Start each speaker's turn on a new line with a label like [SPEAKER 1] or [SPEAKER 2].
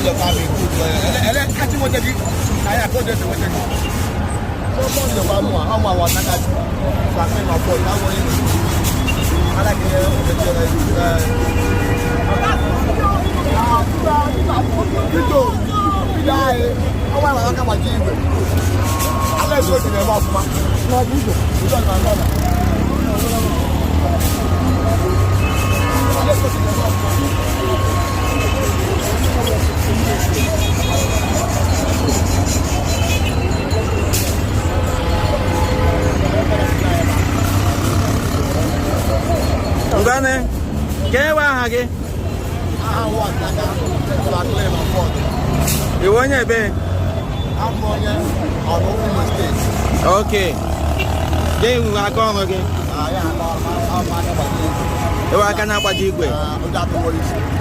[SPEAKER 1] your family good. Catch what you I go there to what you do. So on the one more, how much was that? So I came up for that one. I like
[SPEAKER 2] Ngane, kewa hage. You want your bed?
[SPEAKER 1] I'm on Open State.
[SPEAKER 2] Okay. Then we are going again.
[SPEAKER 1] Yeah, I'm
[SPEAKER 2] You are going to